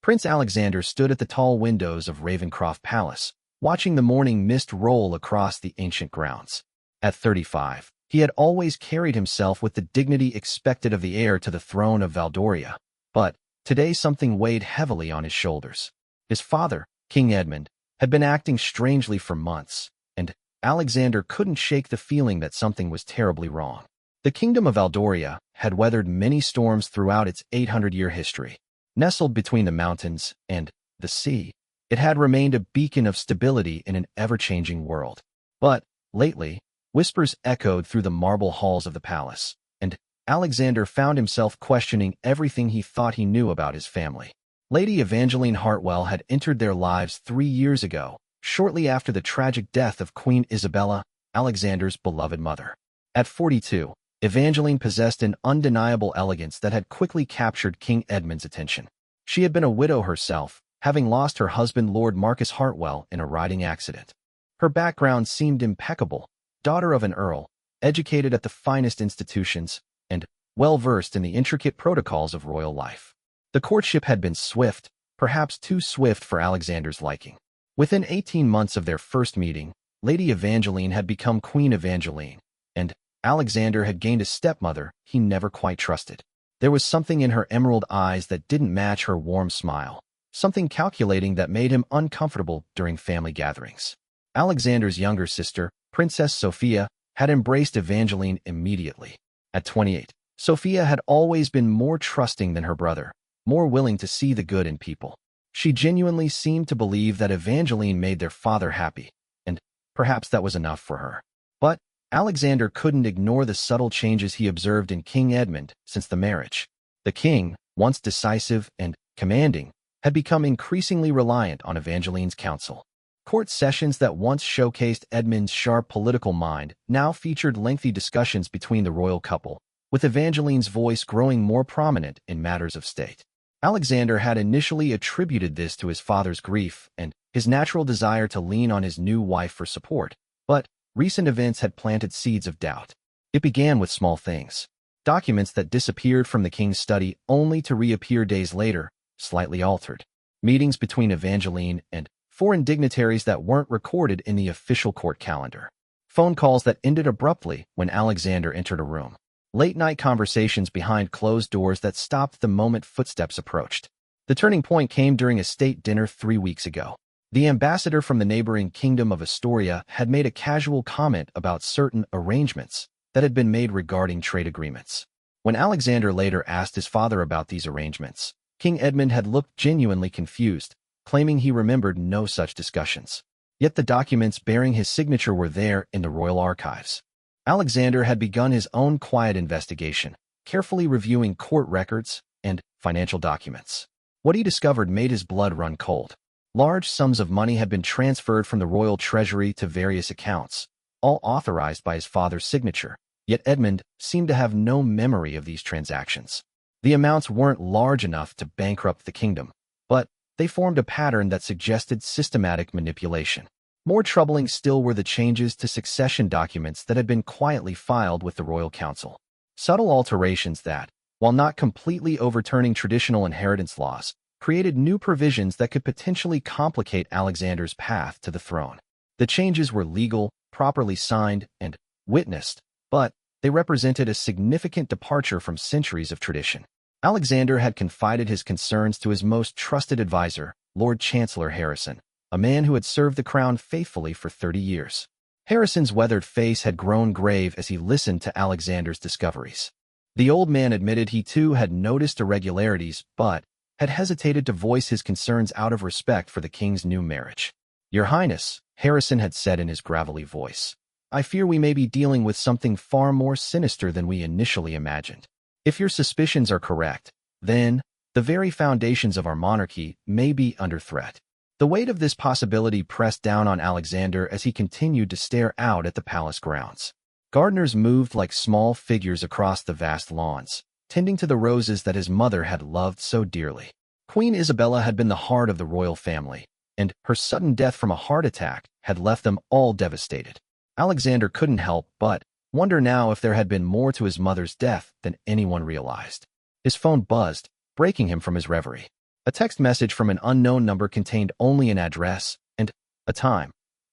Prince Alexander stood at the tall windows of Ravenscroft Palace, watching the morning mist roll across the ancient grounds. At 35, he had always carried himself with the dignity expected of the heir to the throne of Valdoria, but today something weighed heavily on his shoulders. His father, King Edmund, had been acting strangely for months, and Alexander couldn't shake the feeling that something was terribly wrong. The kingdom of Valdoria had weathered many storms throughout its 800-year history. Nestled between the mountains and the sea, it had remained a beacon of stability in an ever-changing world. But, lately, whispers echoed through the marble halls of the palace, and Alexander found himself questioning everything he thought he knew about his family. Lady Evangeline Hartwell had entered their lives 3 years ago, shortly after the tragic death of Queen Isabella, Alexander's beloved mother. At 42, Evangeline possessed an undeniable elegance that had quickly captured King Edmund's attention. She had been a widow herself, having lost her husband Lord Marcus Hartwell in a riding accident. Her background seemed impeccable, daughter of an earl, educated at the finest institutions, and well-versed in the intricate protocols of royal life. The courtship had been swift, perhaps too swift for Alexander's liking. Within 18 months of their first meeting, Lady Evangeline had become Queen Evangeline, and Alexander had gained a stepmother he never quite trusted. There was something in her emerald eyes that didn't match her warm smile, something calculating that made him uncomfortable during family gatherings. Alexander's younger sister, Princess Sophia, had embraced Evangeline immediately. At 28, Sophia had always been more trusting than her brother, more willing to see the good in people. She genuinely seemed to believe that Evangeline made their father happy, and perhaps that was enough for her. But Alexander couldn't ignore the subtle changes he observed in King Edmund since the marriage. The king, once decisive and commanding, had become increasingly reliant on Evangeline's counsel. Court sessions that once showcased Edmund's sharp political mind now featured lengthy discussions between the royal couple, with Evangeline's voice growing more prominent in matters of state. Alexander had initially attributed this to his father's grief and his natural desire to lean on his new wife for support, but recent events had planted seeds of doubt. It began with small things. Documents that disappeared from the king's study only to reappear days later, slightly altered. Meetings between Evangeline and foreign dignitaries that weren't recorded in the official court calendar. Phone calls that ended abruptly when Alexander entered a room. Late-night conversations behind closed doors that stopped the moment footsteps approached. The turning point came during a state dinner 3 weeks ago. The ambassador from the neighboring kingdom of Astoria had made a casual comment about certain arrangements that had been made regarding trade agreements. When Alexander later asked his father about these arrangements, King Edmund had looked genuinely confused, claiming he remembered no such discussions. Yet the documents bearing his signature were there in the royal archives. Alexander had begun his own quiet investigation, carefully reviewing court records and financial documents. What he discovered made his blood run cold. Large sums of money had been transferred from the royal treasury to various accounts, all authorized by his father's signature, yet Edmund seemed to have no memory of these transactions. The amounts weren't large enough to bankrupt the kingdom, but they formed a pattern that suggested systematic manipulation. More troubling still were the changes to succession documents that had been quietly filed with the royal council. Subtle alterations that, while not completely overturning traditional inheritance laws, created new provisions that could potentially complicate Alexander's path to the throne. The changes were legal, properly signed, and witnessed, but they represented a significant departure from centuries of tradition. Alexander had confided his concerns to his most trusted advisor, Lord Chancellor Harrison, a man who had served the crown faithfully for 30 years. Harrison's weathered face had grown grave as he listened to Alexander's discoveries. The old man admitted he too had noticed irregularities, but had hesitated to voice his concerns out of respect for the king's new marriage. "Your Highness," Harrison had said in his gravelly voice, "I fear we may be dealing with something far more sinister than we initially imagined. If your suspicions are correct, then the very foundations of our monarchy may be under threat." The weight of this possibility pressed down on Alexander as he continued to stare out at the palace grounds. Gardeners moved like small figures across the vast lawns, tending to the roses that his mother had loved so dearly. Queen Isabella had been the heart of the royal family, and her sudden death from a heart attack had left them all devastated. Alexander couldn't help but wonder now if there had been more to his mother's death than anyone realized. His phone buzzed, breaking him from his reverie. A text message from an unknown number contained only an address and a time.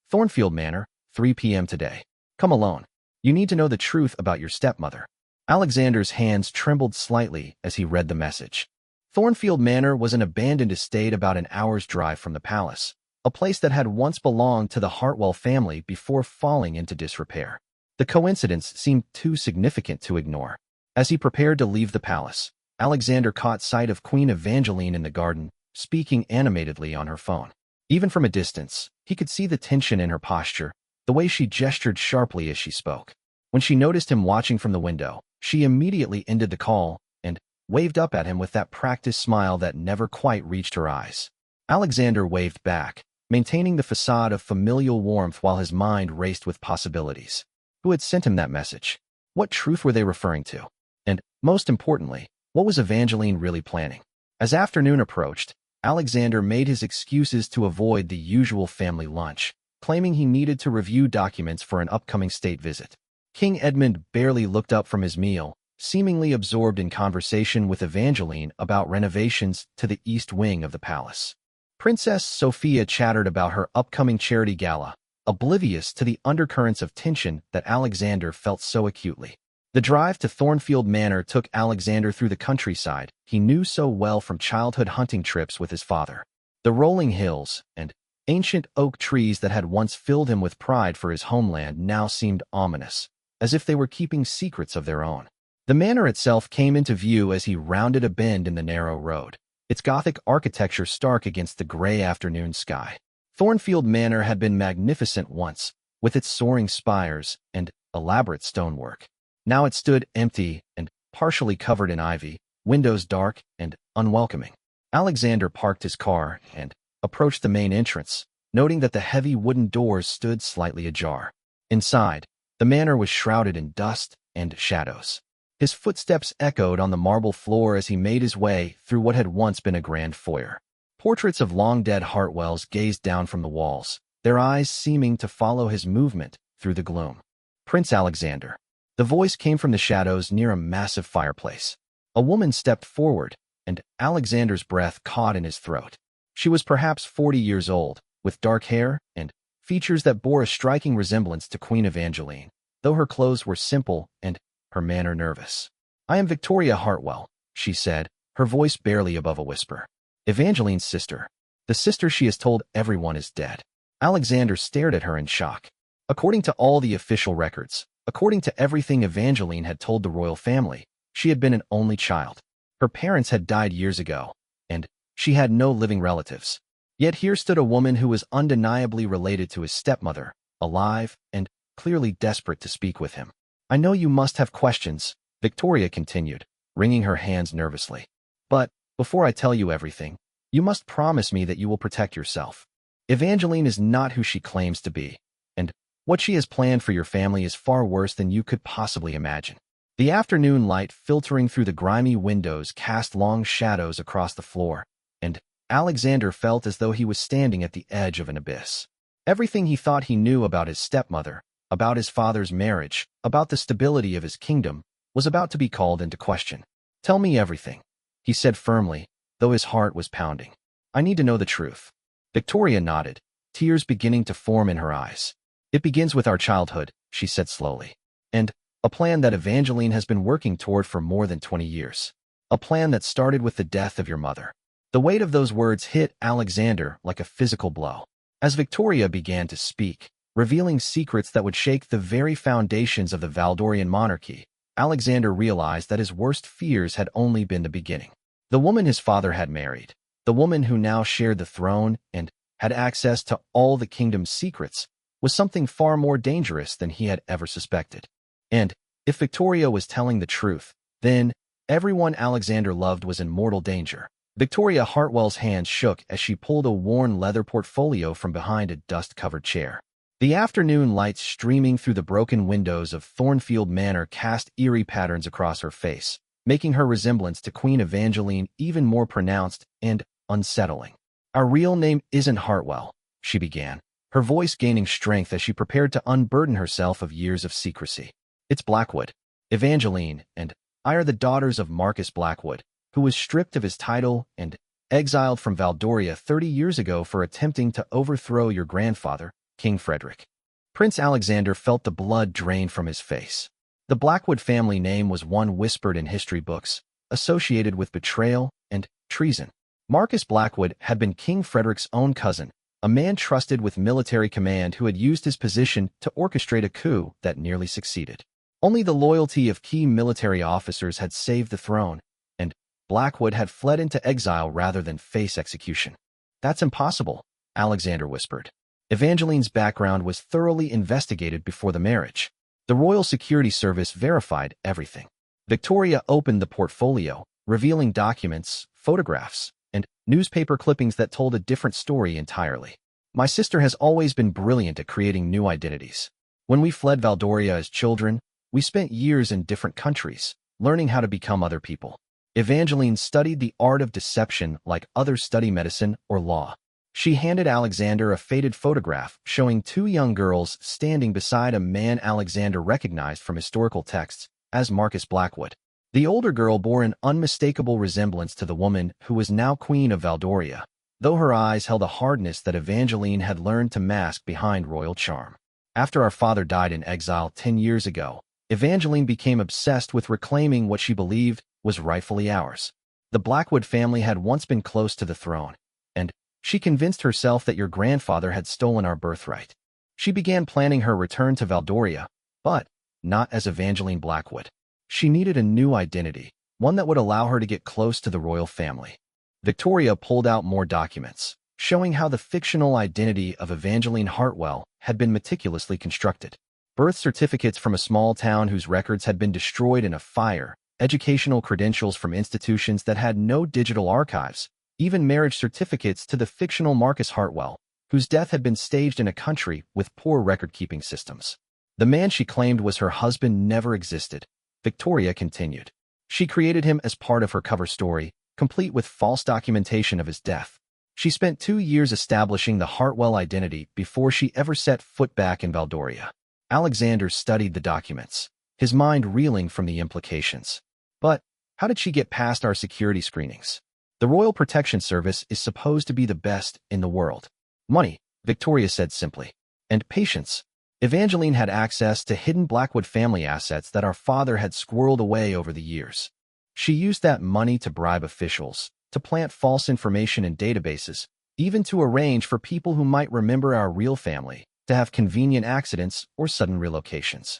Thornfield Manor, 3 p.m. today. Come alone. You need to know the truth about your stepmother. Alexander's hands trembled slightly as he read the message. Thornfield Manor was an abandoned estate about an hour's drive from the palace, a place that had once belonged to the Hartwell family before falling into disrepair. The coincidence seemed too significant to ignore. As he prepared to leave the palace, Alexander caught sight of Queen Evangeline in the garden, speaking animatedly on her phone. Even from a distance, he could see the tension in her posture, the way she gestured sharply as she spoke. When she noticed him watching from the window, she immediately ended the call and waved up at him with that practiced smile that never quite reached her eyes. Alexander waved back, maintaining the facade of familial warmth while his mind raced with possibilities. Who had sent him that message? What truth were they referring to? And, most importantly, what was Evangeline really planning? As afternoon approached, Alexander made his excuses to avoid the usual family lunch, claiming he needed to review documents for an upcoming state visit. King Edmund barely looked up from his meal, seemingly absorbed in conversation with Evangeline about renovations to the east wing of the palace. Princess Sophia chattered about her upcoming charity gala, oblivious to the undercurrents of tension that Alexander felt so acutely. The drive to Thornfield Manor took Alexander through the countryside he knew so well from childhood hunting trips with his father. The rolling hills and ancient oak trees that had once filled him with pride for his homeland now seemed ominous, as if they were keeping secrets of their own. The manor itself came into view as he rounded a bend in the narrow road, its Gothic architecture stark against the gray afternoon sky. Thornfield Manor had been magnificent once, with its soaring spires and elaborate stonework. Now it stood empty and partially covered in ivy, windows dark and unwelcoming. Alexander parked his car and approached the main entrance, noting that the heavy wooden doors stood slightly ajar. Inside, the manor was shrouded in dust and shadows. His footsteps echoed on the marble floor as he made his way through what had once been a grand foyer. Portraits of long-dead Hartwells gazed down from the walls, their eyes seeming to follow his movement through the gloom. Prince Alexander. The voice came from the shadows near a massive fireplace. A woman stepped forward, and Alexander's breath caught in his throat. She was perhaps 40 years old, with dark hair and features that bore a striking resemblance to Queen Evangeline, though her clothes were simple and her manner nervous. "I am Victoria Hartwell," she said, her voice barely above a whisper. "Evangeline's sister. The sister she has told everyone is dead." Alexander stared at her in shock. According to all the official records, according to everything Evangeline had told the royal family, she had been an only child. Her parents had died years ago, and she had no living relatives. Yet here stood a woman who was undeniably related to his stepmother, alive and clearly desperate to speak with him. "I know you must have questions," Victoria continued, wringing her hands nervously. "But before I tell you everything, you must promise me that you will protect yourself. Evangeline is not who she claims to be, and what she has planned for your family is far worse than you could possibly imagine." The afternoon light filtering through the grimy windows cast long shadows across the floor, and Alexander felt as though he was standing at the edge of an abyss. Everything he thought he knew about his stepmother, about his father's marriage, about the stability of his kingdom, was about to be called into question. "Tell me everything," he said firmly, though his heart was pounding. "I need to know the truth." Victoria nodded, tears beginning to form in her eyes. "It begins with our childhood," she said slowly. "And a plan that Evangeline has been working toward for more than 20 years. A plan that started with the death of your mother." The weight of those words hit Alexander like a physical blow. As Victoria began to speak, revealing secrets that would shake the very foundations of the Valdorian monarchy, Alexander realized that his worst fears had only been the beginning. The woman his father had married, the woman who now shared the throne and had access to all the kingdom's secrets, was something far more dangerous than he had ever suspected. And if Victoria was telling the truth, then everyone Alexander loved was in mortal danger. Victoria Hartwell's hands shook as she pulled a worn leather portfolio from behind a dust-covered chair. The afternoon lights streaming through the broken windows of Thornfield Manor cast eerie patterns across her face, making her resemblance to Queen Evangeline even more pronounced and unsettling. "Our real name isn't Hartwell," she began, her voice gaining strength as she prepared to unburden herself of years of secrecy. "It's Blackwood. Evangeline and I are the daughters of Marcus Blackwood, who was stripped of his title and exiled from Valdoria 30 years ago for attempting to overthrow your grandfather, King Frederick. Prince Alexander felt the blood drain from his face. The Blackwood family name was one whispered in history books, associated with betrayal and treason. Marcus Blackwood had been King Frederick's own cousin, a man trusted with military command who had used his position to orchestrate a coup that nearly succeeded. Only the loyalty of key military officers had saved the throne, and Blackwood had fled into exile rather than face execution. "That's impossible," Alexander whispered. Evangeline's background was thoroughly investigated before the marriage. The Royal Security Service verified everything. Victoria opened the portfolio, revealing documents, photographs, and newspaper clippings that told a different story entirely. "My sister has always been brilliant at creating new identities. When we fled Valdoria as children, we spent years in different countries, learning how to become other people. Evangeline studied the art of deception like others study medicine or law." She handed Alexander a faded photograph showing two young girls standing beside a man Alexander recognized from historical texts as Marcus Blackwood. The older girl bore an unmistakable resemblance to the woman who was now Queen of Valdoria, though her eyes held a hardness that Evangeline had learned to mask behind royal charm. After our father died in exile 10 years ago, Evangeline became obsessed with reclaiming what she believed was rightfully ours. The Blackwood family had once been close to the throne, and she convinced herself that your grandfather had stolen our birthright. She began planning her return to Valdoria, but not as Evangeline Blackwood. She needed a new identity, one that would allow her to get close to the royal family. Victoria pulled out more documents, showing how the fictional identity of Evangeline Hartwell had been meticulously constructed. Birth certificates from a small town whose records had been destroyed in a fire, educational credentials from institutions that had no digital archives, even marriage certificates to the fictional Marcus Hartwell, whose death had been staged in a country with poor record-keeping systems. The man she claimed was her husband never existed, Victoria continued. She created him as part of her cover story, complete with false documentation of his death. She spent 2 years establishing the Hartwell identity before she ever set foot back in Valdoria. Alexander studied the documents, his mind reeling from the implications. But how did she get past our security screenings? The Royal Protection Service is supposed to be the best in the world. Money, Victoria said simply. And patience. Evangeline had access to hidden Blackwood family assets that our father had squirreled away over the years. She used that money to bribe officials, to plant false information in databases, even to arrange for people who might remember our real family to have convenient accidents or sudden relocations.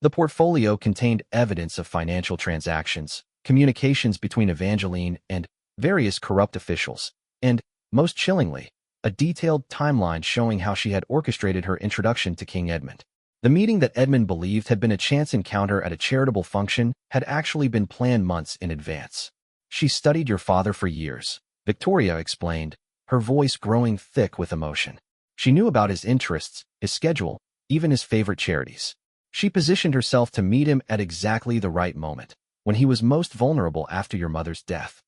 The portfolio contained evidence of financial transactions, communications between Evangeline and various corrupt officials, and, most chillingly, a detailed timeline showing how she had orchestrated her introduction to King Edmund. The meeting that Edmund believed had been a chance encounter at a charitable function had actually been planned months in advance. "She studied your father for years," Victoria explained, her voice growing thick with emotion. "She knew about his interests, his schedule, even his favorite charities. She positioned herself to meet him at exactly the right moment, when he was most vulnerable after your mother's death."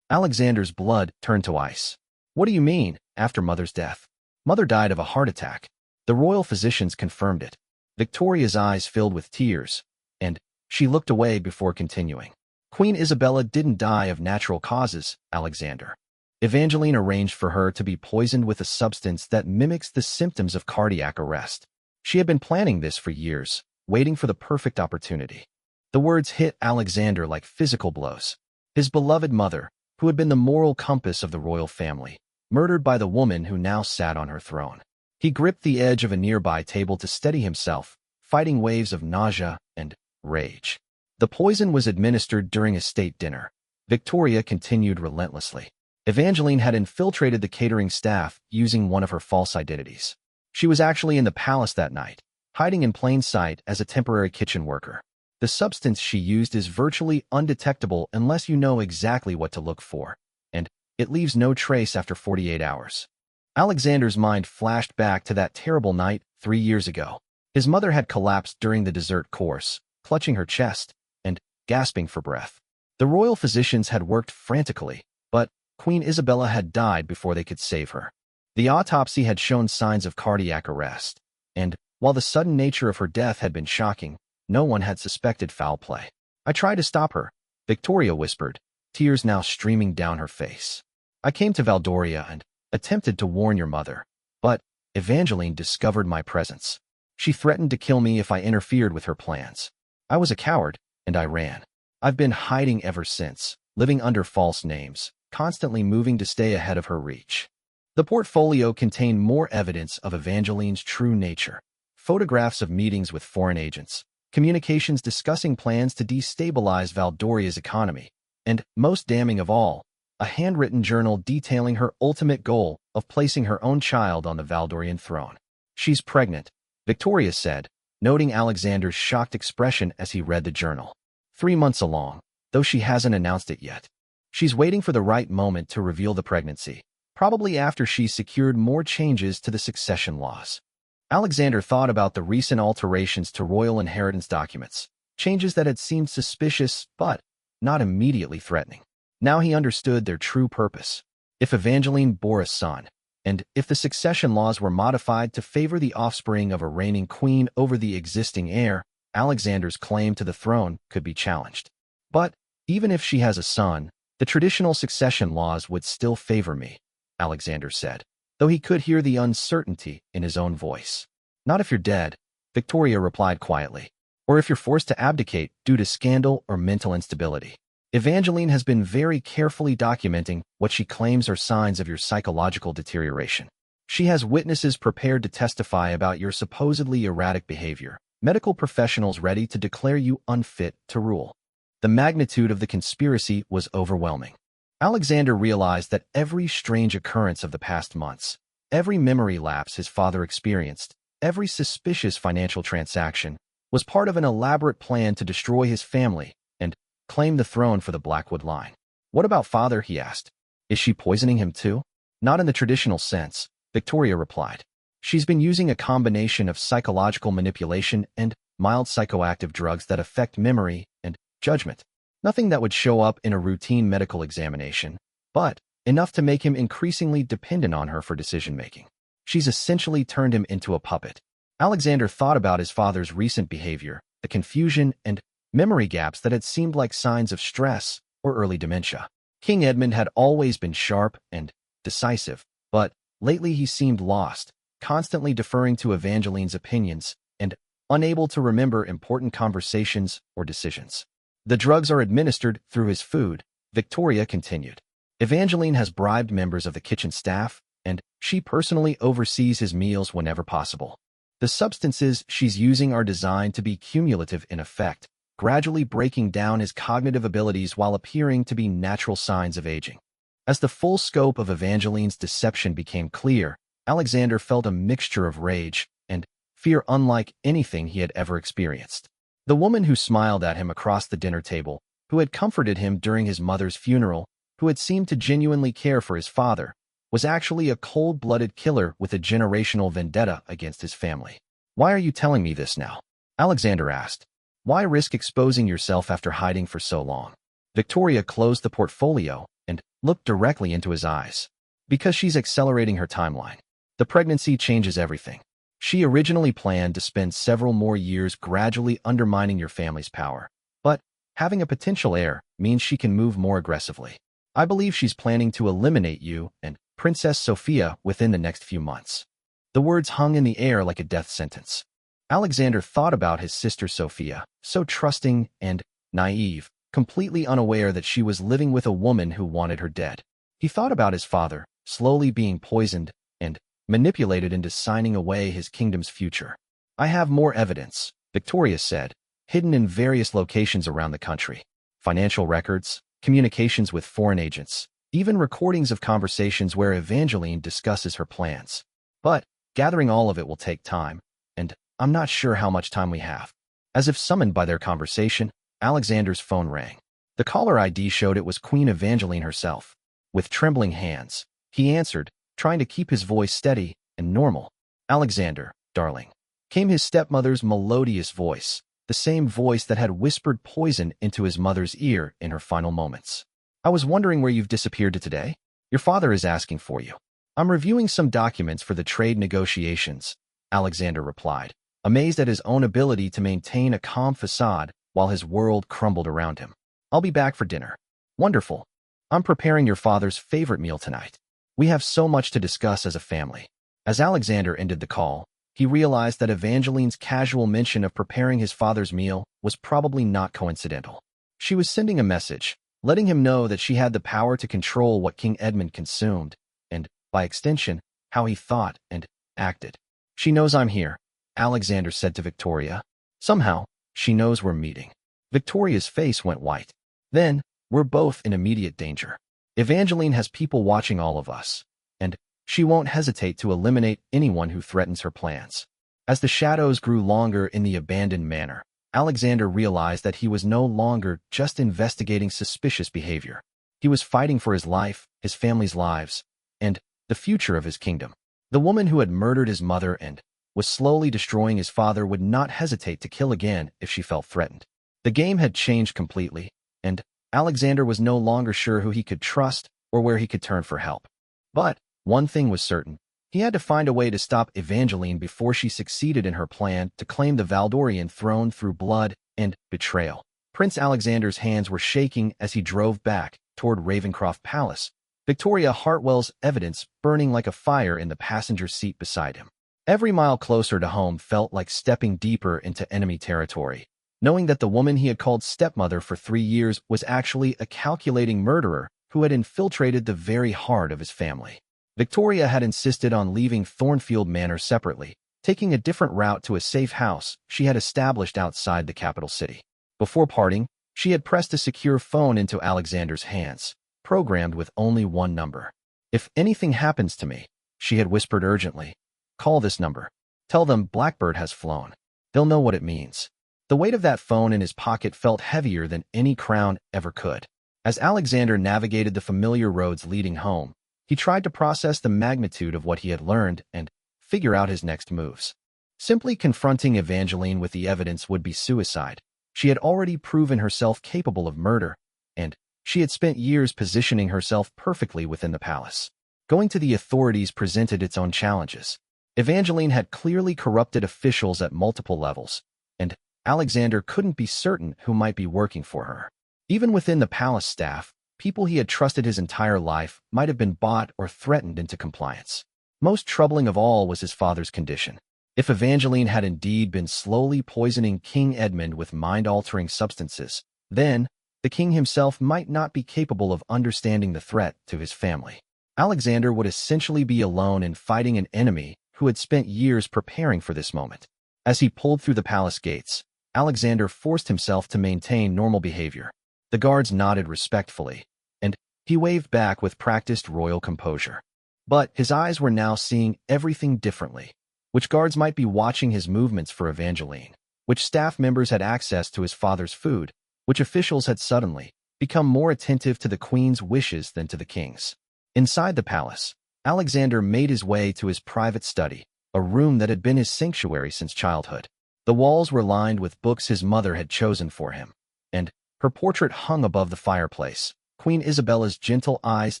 Alexander's blood turned to ice. "What do you mean, after Mother's death?" "Mother died of a heart attack. The royal physicians confirmed it." Victoria's eyes filled with tears, and she looked away before continuing. "Queen Isabella didn't die of natural causes, Alexander. Evangeline arranged for her to be poisoned with a substance that mimics the symptoms of cardiac arrest. She had been planning this for years, waiting for the perfect opportunity." The words hit Alexander like physical blows. His beloved mother, who had been the moral compass of the royal family, murdered by the woman who now sat on her throne. He gripped the edge of a nearby table to steady himself, fighting waves of nausea and rage. "The poison was administered during a state dinner," Victoria continued relentlessly. "Evangeline had infiltrated the catering staff using one of her false identities. She was actually in the palace that night, hiding in plain sight as a temporary kitchen worker. The substance she used is virtually undetectable unless you know exactly what to look for, and it leaves no trace after 48 hours. Alexander's mind flashed back to that terrible night 3 years ago. His mother had collapsed during the dessert course, clutching her chest and gasping for breath. The royal physicians had worked frantically, but Queen Isabella had died before they could save her. The autopsy had shown signs of cardiac arrest, and while the sudden nature of her death had been shocking, no one had suspected foul play. "I tried to stop her," Victoria whispered, tears now streaming down her face. I came to Valdoria and attempted to warn your mother, but Evangeline discovered my presence. She threatened to kill me if I interfered with her plans. I was a coward, and I ran. I've been hiding ever since, living under false names, constantly moving to stay ahead of her reach. The portfolio contained more evidence of Evangeline's true nature. Photographs of meetings with foreign agents, communications discussing plans to destabilize Valdoria's economy, and, most damning of all, a handwritten journal detailing her ultimate goal of placing her own child on the Valdorian throne. She's pregnant, Victoria said, noting Alexander's shocked expression as he read the journal. 3 months along, though she hasn't announced it yet. She's waiting for the right moment to reveal the pregnancy, probably after she's secured more changes to the succession laws. Alexander thought about the recent alterations to royal inheritance documents, changes that had seemed suspicious but not immediately threatening. Now he understood their true purpose. If Evangeline bore a son, and if the succession laws were modified to favor the offspring of a reigning queen over the existing heir, Alexander's claim to the throne could be challenged. But even if she has a son, the traditional succession laws would still favor me, Alexander said, though he could hear the uncertainty in his own voice. Not if you're dead, Victoria replied quietly, or if you're forced to abdicate due to scandal or mental instability. Evangeline has been very carefully documenting what she claims are signs of your psychological deterioration. She has witnesses prepared to testify about your supposedly erratic behavior, medical professionals ready to declare you unfit to rule. The magnitude of the conspiracy was overwhelming. Alexander realized that every strange occurrence of the past months, every memory lapse his father experienced, every suspicious financial transaction, was part of an elaborate plan to destroy his family and claim the throne for the Blackwood line. What about father, he asked. Is she poisoning him too? Not in the traditional sense, Victoria replied. She's been using a combination of psychological manipulation and mild psychoactive drugs that affect memory and judgment. Nothing that would show up in a routine medical examination, but enough to make him increasingly dependent on her for decision-making. She's essentially turned him into a puppet. Alexander thought about his father's recent behavior, the confusion and memory gaps that had seemed like signs of stress or early dementia. King Edmund had always been sharp and decisive, but lately he seemed lost, constantly deferring to Evangeline's opinions and unable to remember important conversations or decisions. The drugs are administered through his food, Victoria continued. Evangeline has bribed members of the kitchen staff, and she personally oversees his meals whenever possible. The substances she's using are designed to be cumulative in effect, gradually breaking down his cognitive abilities while appearing to be natural signs of aging. As the full scope of Evangeline's deception became clear, Alexander felt a mixture of rage and fear unlike anything he had ever experienced. The woman who smiled at him across the dinner table, who had comforted him during his mother's funeral, who had seemed to genuinely care for his father, was actually a cold-blooded killer with a generational vendetta against his family. Why are you telling me this now? Alexander asked. Why risk exposing yourself after hiding for so long? Victoria closed the portfolio and looked directly into his eyes. Because she's accelerating her timeline. The pregnancy changes everything. She originally planned to spend several more years gradually undermining your family's power. But having a potential heir means she can move more aggressively. I believe she's planning to eliminate you and Princess Sophia within the next few months. The words hung in the air like a death sentence. Alexander thought about his sister Sophia, so trusting and naive, completely unaware that she was living with a woman who wanted her dead. He thought about his father, slowly being poisoned and manipulated into signing away his kingdom's future. I have more evidence, Victoria said, hidden in various locations around the country. Financial records, communications with foreign agents, even recordings of conversations where Evangeline discusses her plans. But gathering all of it will take time, and I'm not sure how much time we have. As if summoned by their conversation, Alexander's phone rang. The caller ID showed it was Queen Evangeline herself. With trembling hands, he answered, trying to keep his voice steady and normal. Alexander, darling, came his stepmother's melodious voice, the same voice that had whispered poison into his mother's ear in her final moments. I was wondering where you've disappeared to today. Your father is asking for you. I'm reviewing some documents for the trade negotiations, Alexander replied, amazed at his own ability to maintain a calm facade while his world crumbled around him. I'll be back for dinner. Wonderful. I'm preparing your father's favorite meal tonight. We have so much to discuss as a family." As Alexander ended the call, he realized that Evangeline's casual mention of preparing his father's meal was probably not coincidental. She was sending a message, letting him know that she had the power to control what King Edmund consumed, and, by extension, how he thought and acted. "She knows I'm here," Alexander said to Victoria. "Somehow, she knows we're meeting." Victoria's face went white. "Then, we're both in immediate danger. Evangeline has people watching all of us, and she won't hesitate to eliminate anyone who threatens her plans." As the shadows grew longer in the abandoned manor, Alexander realized that he was no longer just investigating suspicious behavior. He was fighting for his life, his family's lives, and the future of his kingdom. The woman who had murdered his mother and was slowly destroying his father would not hesitate to kill again if she felt threatened. The game had changed completely, and Alexander was no longer sure who he could trust or where he could turn for help. But one thing was certain. He had to find a way to stop Evangeline before she succeeded in her plan to claim the Valdorian throne through blood and betrayal. Prince Alexander's hands were shaking as he drove back toward Ravencroft Palace, Victoria Hartwell's evidence burning like a fire in the passenger seat beside him. Every mile closer to home felt like stepping deeper into enemy territory, knowing that the woman he had called stepmother for 3 years was actually a calculating murderer who had infiltrated the very heart of his family. Victoria had insisted on leaving Thornfield Manor separately, taking a different route to a safe house she had established outside the capital city. Before parting, she had pressed a secure phone into Alexander's hands, programmed with only one number. "If anything happens to me," she had whispered urgently, "call this number. Tell them Blackbird has flown. They'll know what it means." The weight of that phone in his pocket felt heavier than any crown ever could. As Alexander navigated the familiar roads leading home, he tried to process the magnitude of what he had learned and figure out his next moves. Simply confronting Evangeline with the evidence would be suicide. She had already proven herself capable of murder, and she had spent years positioning herself perfectly within the palace. Going to the authorities presented its own challenges. Evangeline had clearly corrupted officials at multiple levels, and Alexander couldn't be certain who might be working for her. Even within the palace staff, people he had trusted his entire life might have been bought or threatened into compliance. Most troubling of all was his father's condition. If Evangeline had indeed been slowly poisoning King Edmund with mind-altering substances, then the king himself might not be capable of understanding the threat to his family. Alexander would essentially be alone in fighting an enemy who had spent years preparing for this moment. As he pulled through the palace gates, Alexander forced himself to maintain normal behavior. The guards nodded respectfully, and he waved back with practiced royal composure. But his eyes were now seeing everything differently. Which guards might be watching his movements for Evangeline? Which staff members had access to his father's food? Which officials had suddenly become more attentive to the queen's wishes than to the king's? Inside the palace, Alexander made his way to his private study, a room that had been his sanctuary since childhood. The walls were lined with books his mother had chosen for him, and her portrait hung above the fireplace, Queen Isabella's gentle eyes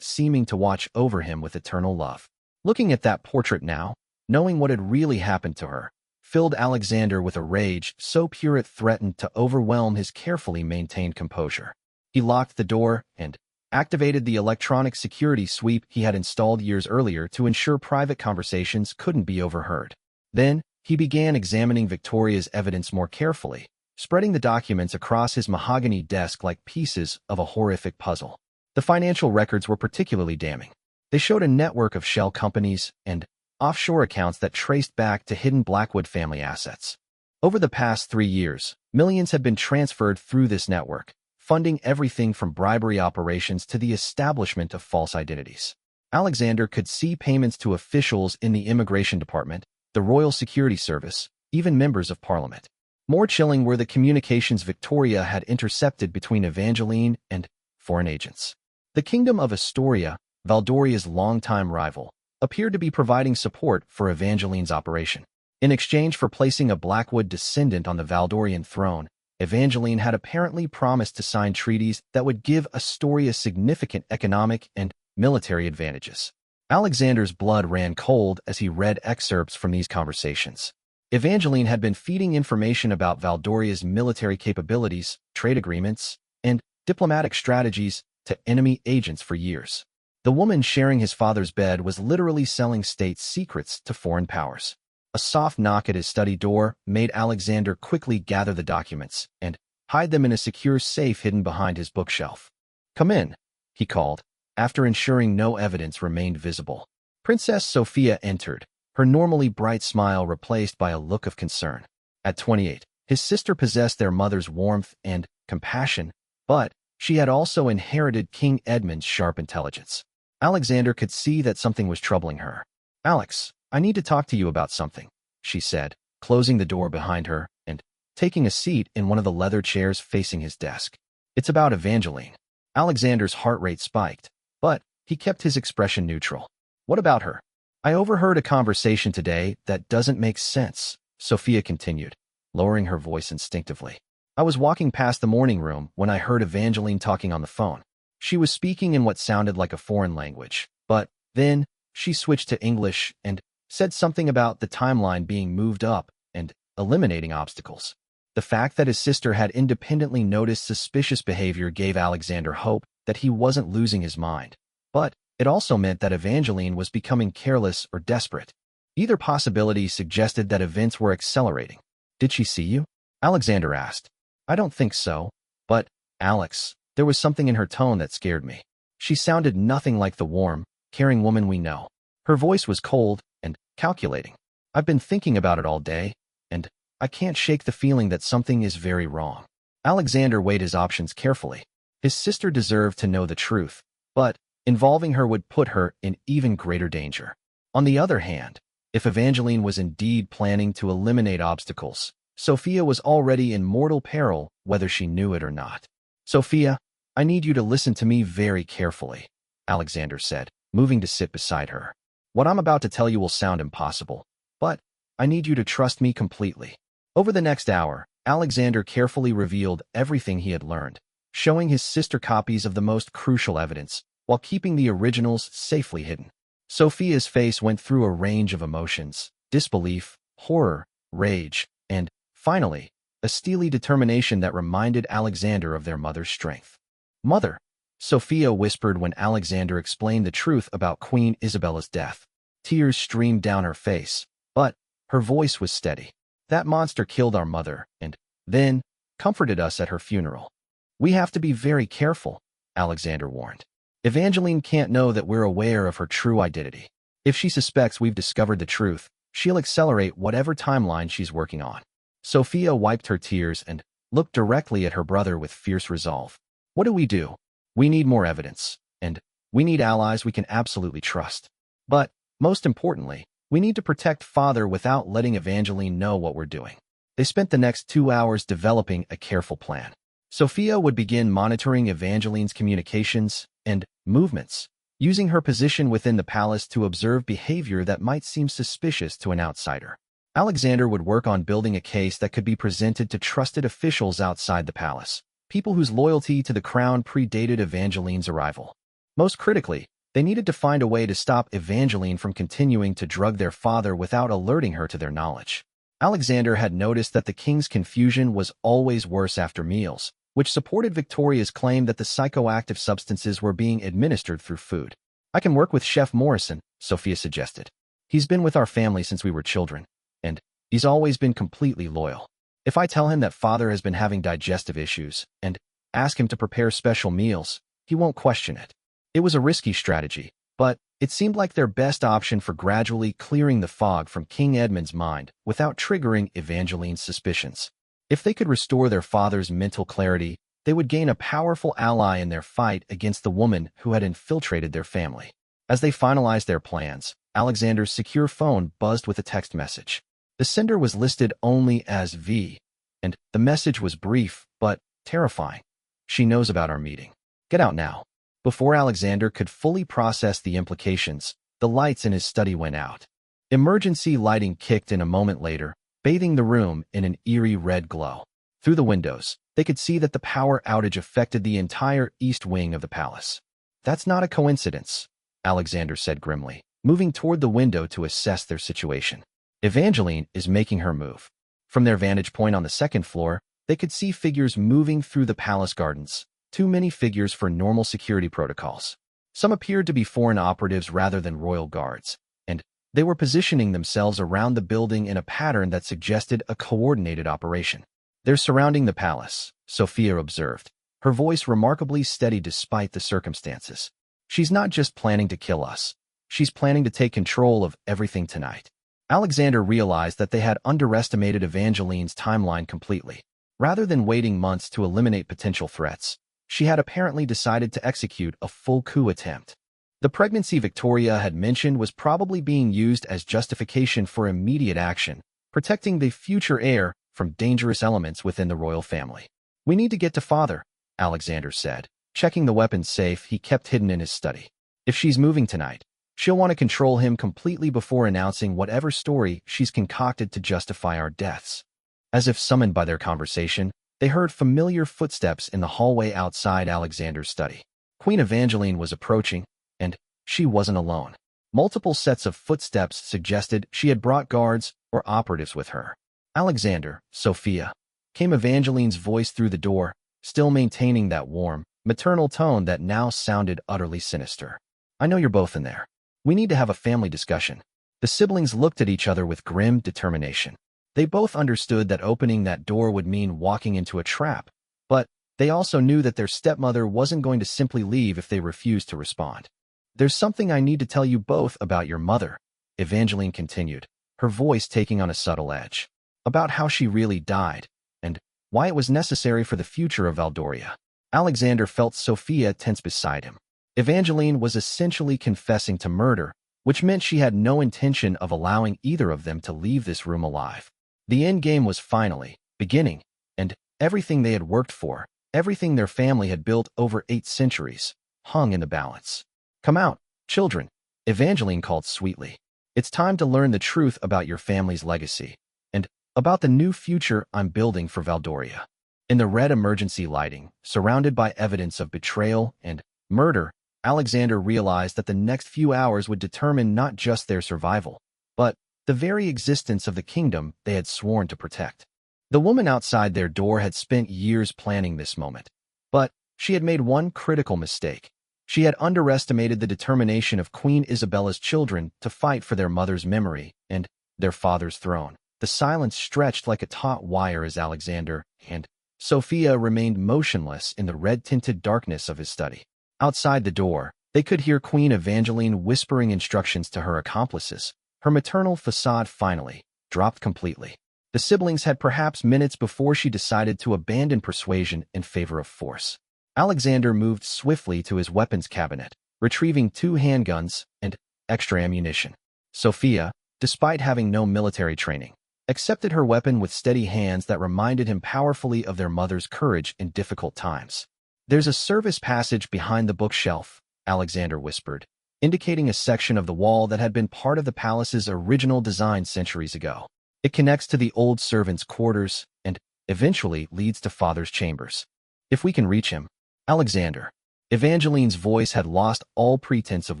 seeming to watch over him with eternal love. Looking at that portrait now, knowing what had really happened to her, filled Alexander with a rage so pure it threatened to overwhelm his carefully maintained composure. He locked the door and activated the electronic security sweep he had installed years earlier to ensure private conversations couldn't be overheard. Then, he began examining Victoria's evidence more carefully, spreading the documents across his mahogany desk like pieces of a horrific puzzle. The financial records were particularly damning. They showed a network of shell companies and offshore accounts that traced back to hidden Blackwood family assets. Over the past 3 years, millions had been transferred through this network, funding everything from bribery operations to the establishment of false identities. Alexander could see payments to officials in the Immigration Department, the Royal Security Service, even members of Parliament. More chilling were the communications Victoria had intercepted between Evangeline and foreign agents. The Kingdom of Astoria, Valdoria's longtime rival, appeared to be providing support for Evangeline's operation. In exchange for placing a Blackwood descendant on the Valdorian throne, Evangeline had apparently promised to sign treaties that would give Astoria significant economic and military advantages. Alexander's blood ran cold as he read excerpts from these conversations. Evangeline had been feeding information about Valdoria's military capabilities, trade agreements, and diplomatic strategies to enemy agents for years. The woman sharing his father's bed was literally selling state secrets to foreign powers. A soft knock at his study door made Alexander quickly gather the documents and hide them in a secure safe hidden behind his bookshelf. "Come in," he called, after ensuring no evidence remained visible. Princess Sophia entered, her normally bright smile replaced by a look of concern. At 28, his sister possessed their mother's warmth and compassion, but she had also inherited King Edmund's sharp intelligence. Alexander could see that something was troubling her. "Alex, I need to talk to you about something," she said, closing the door behind her and taking a seat in one of the leather chairs facing his desk. "It's about Evangeline." Alexander's heart rate spiked, but he kept his expression neutral. "What about her?" "I overheard a conversation today that doesn't make sense," Sophia continued, lowering her voice instinctively. "I was walking past the morning room when I heard Evangeline talking on the phone. She was speaking in what sounded like a foreign language, but then she switched to English and said something about the timeline being moved up and eliminating obstacles." The fact that his sister had independently noticed suspicious behavior gave Alexander hope that he wasn't losing his mind, but it also meant that Evangeline was becoming careless or desperate. Either possibility suggested that events were accelerating. "Did she see you?" Alexander asked. "I don't think so, but, Alex, there was something in her tone that scared me. She sounded nothing like the warm, caring woman we know. Her voice was cold and calculating. I've been thinking about it all day, and I can't shake the feeling that something is very wrong." Alexander weighed his options carefully. His sister deserved to know the truth, but involving her would put her in even greater danger. On the other hand, if Evangeline was indeed planning to eliminate obstacles, Sophia was already in mortal peril whether she knew it or not. "Sophia, I need you to listen to me very carefully," Alexander said, moving to sit beside her. "What I'm about to tell you will sound impossible, but I need you to trust me completely." Over the next hour, Alexander carefully revealed everything he had learned, showing his sister copies of the most crucial evidence, while keeping the originals safely hidden. Sophia's face went through a range of emotions: disbelief, horror, rage, and, finally, a steely determination that reminded Alexander of their mother's strength. "Mother," Sophia whispered when Alexander explained the truth about Queen Isabella's death. Tears streamed down her face, but her voice was steady. "That monster killed our mother and then comforted us at her funeral. We have to be very careful," Alexander warned. "Evangeline can't know that we're aware of her true identity. If she suspects we've discovered the truth, she'll accelerate whatever timeline she's working on." Sophia wiped her tears and looked directly at her brother with fierce resolve. "What do we do? We need more evidence, and we need allies we can absolutely trust. But, most importantly, we need to protect Father without letting Evangeline know what we're doing." They spent the next 2 hours developing a careful plan. Sophia would begin monitoring Evangeline's communications and movements, using her position within the palace to observe behavior that might seem suspicious to an outsider. Alexander would work on building a case that could be presented to trusted officials outside the palace, people whose loyalty to the crown predated Evangeline's arrival. Most critically, they needed to find a way to stop Evangeline from continuing to drug their father without alerting her to their knowledge. Alexander had noticed that the king's confusion was always worse after meals, which supported Victoria's claim that the psychoactive substances were being administered through food. "I can work with Chef Morrison," Sophia suggested. "He's been with our family since we were children, and he's always been completely loyal. If I tell him that Father has been having digestive issues and ask him to prepare special meals, he won't question it." It was a risky strategy, but it seemed like their best option for gradually clearing the fog from King Edmund's mind without triggering Evangeline's suspicions. If they could restore their father's mental clarity, they would gain a powerful ally in their fight against the woman who had infiltrated their family. As they finalized their plans, Alexander's secure phone buzzed with a text message. The sender was listed only as V, and the message was brief but terrifying. "She knows about our meeting. Get out now." Before Alexander could fully process the implications, the lights in his study went out. Emergency lighting kicked in a moment later, bathing the room in an eerie red glow. Through the windows, they could see that the power outage affected the entire east wing of the palace. "That's not a coincidence," Alexander said grimly, moving toward the window to assess their situation. "Evangeline is making her move." From their vantage point on the second floor, they could see figures moving through the palace gardens, too many figures for normal security protocols. Some appeared to be foreign operatives rather than royal guards, and they were positioning themselves around the building in a pattern that suggested a coordinated operation. "They're surrounding the palace," Sophia observed, her voice remarkably steady despite the circumstances. "She's not just planning to kill us. She's planning to take control of everything tonight." Alexander realized that they had underestimated Evangeline's timeline completely. Rather than waiting months to eliminate potential threats, she had apparently decided to execute a full coup attempt. The pregnancy Victoria had mentioned was probably being used as justification for immediate action, protecting the future heir from dangerous elements within the royal family. "We need to get to father," Alexander said, checking the weapons safe he kept hidden in his study. "If she's moving tonight, she'll want to control him completely before announcing whatever story she's concocted to justify our deaths." As if summoned by their conversation, they heard familiar footsteps in the hallway outside Alexander's study. Queen Evangeline was approaching, and she wasn't alone. Multiple sets of footsteps suggested she had brought guards or operatives with her. "Alexander, Sophia," came Evangeline's voice through the door, still maintaining that warm, maternal tone that now sounded utterly sinister. "I know you're both in there. We need to have a family discussion." The siblings looked at each other with grim determination. They both understood that opening that door would mean walking into a trap, but they also knew that their stepmother wasn't going to simply leave if they refused to respond. "There's something I need to tell you both about your mother," Evangeline continued, her voice taking on a subtle edge. "About how she really died, and why it was necessary for the future of Valdoria." Alexander felt Sophia tense beside him. Evangeline was essentially confessing to murder, which meant she had no intention of allowing either of them to leave this room alive. The endgame was finally beginning, and everything they had worked for, everything their family had built over 8 centuries, hung in the balance. "Come out, children," Evangeline called sweetly. "It's time to learn the truth about your family's legacy, and about the new future I'm building for Valdoria." In the red emergency lighting, surrounded by evidence of betrayal and murder, Alexander realized that the next few hours would determine not just their survival, but the very existence of the kingdom they had sworn to protect. The woman outside their door had spent years planning this moment, but she had made one critical mistake. She had underestimated the determination of Queen Isabella's children to fight for their mother's memory and their father's throne. The silence stretched like a taut wire as Alexander and Sophia remained motionless in the red-tinted darkness of his study. Outside the door, they could hear Queen Evangeline whispering instructions to her accomplices. Her maternal facade finally dropped completely. The siblings had perhaps minutes before she decided to abandon persuasion in favor of force. Alexander moved swiftly to his weapons cabinet, retrieving 2 handguns and extra ammunition. Sophia, despite having no military training, accepted her weapon with steady hands that reminded him powerfully of their mother's courage in difficult times. "There's a service passage behind the bookshelf," Alexander whispered, indicating a section of the wall that had been part of the palace's original design centuries ago. "It connects to the old servants' quarters and eventually leads to father's chambers. If we can reach him." "Alexander." Evangeline's voice had lost all pretense of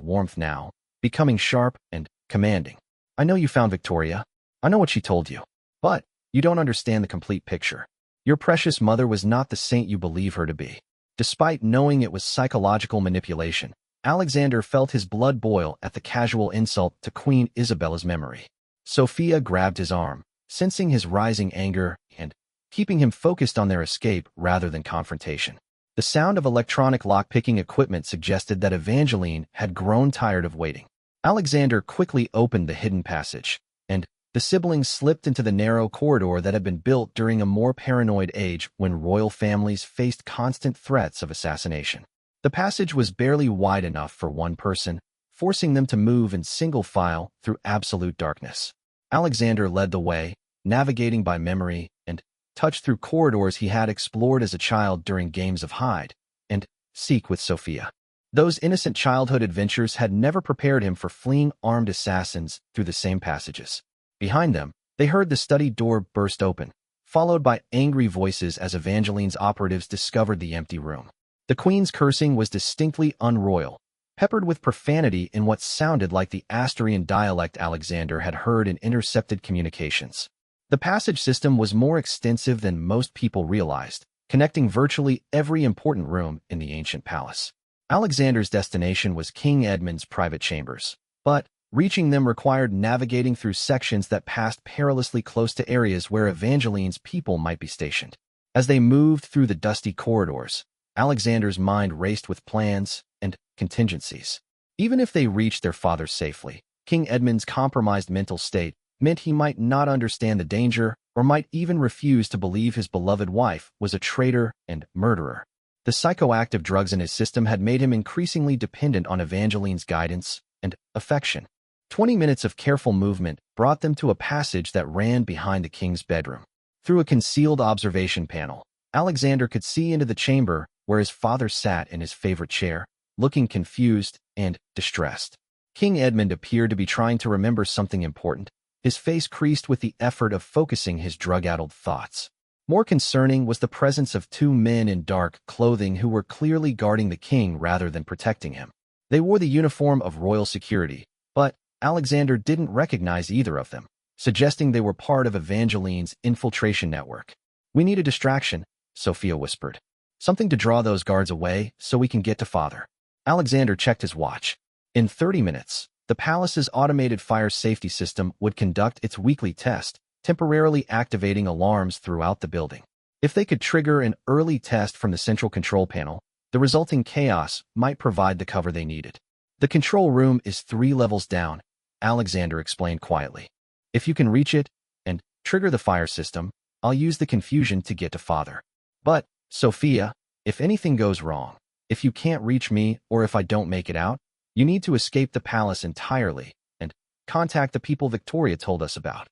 warmth now, becoming sharp and commanding. "I know you found Victoria. I know what she told you. But you don't understand the complete picture. Your precious mother was not the saint you believe her to be." Despite knowing it was psychological manipulation, Alexander felt his blood boil at the casual insult to Queen Isabella's memory. Sophia grabbed his arm, sensing his rising anger and keeping him focused on their escape rather than confrontation. The sound of electronic lock-picking equipment suggested that Evangeline had grown tired of waiting. Alexander quickly opened the hidden passage, and the siblings slipped into the narrow corridor that had been built during a more paranoid age when royal families faced constant threats of assassination. The passage was barely wide enough for one person, forcing them to move in single file through absolute darkness. Alexander led the way, navigating by memory and touched through corridors he had explored as a child during games of hide and seek with Sophia. Those innocent childhood adventures had never prepared him for fleeing armed assassins through the same passages. Behind them, they heard the study door burst open, followed by angry voices as Evangeline's operatives discovered the empty room. The queen's cursing was distinctly unroyal, peppered with profanity in what sounded like the Asturian dialect Alexander had heard in intercepted communications. The passage system was more extensive than most people realized, connecting virtually every important room in the ancient palace. Alexander's destination was King Edmund's private chambers, but reaching them required navigating through sections that passed perilously close to areas where Evangeline's people might be stationed. As they moved through the dusty corridors, Alexander's mind raced with plans and contingencies. Even if they reached their father safely, King Edmund's compromised mental state meant he might not understand the danger or might even refuse to believe his beloved wife was a traitor and murderer. The psychoactive drugs in his system had made him increasingly dependent on Evangeline's guidance and affection. 20 minutes of careful movement brought them to a passage that ran behind the king's bedroom. Through a concealed observation panel, Alexander could see into the chamber where his father sat in his favorite chair, looking confused and distressed. King Edmund appeared to be trying to remember something important, his face creased with the effort of focusing his drug-addled thoughts. More concerning was the presence of two men in dark clothing who were clearly guarding the king rather than protecting him. They wore the uniform of royal security, but Alexander didn't recognize either of them, suggesting they were part of Evangeline's infiltration network. "We need a distraction," Sophia whispered. "Something to draw those guards away so we can get to father." Alexander checked his watch. In 30 minutes, the palace's automated fire safety system would conduct its weekly test, temporarily activating alarms throughout the building. If they could trigger an early test from the central control panel, the resulting chaos might provide the cover they needed. "The control room is 3 levels down," Alexander explained quietly. "If you can reach it and trigger the fire system, I'll use the confusion to get to father. But, Sophia, if anything goes wrong, if you can't reach me or if I don't make it out, you need to escape the palace entirely and contact the people Victoria told us about."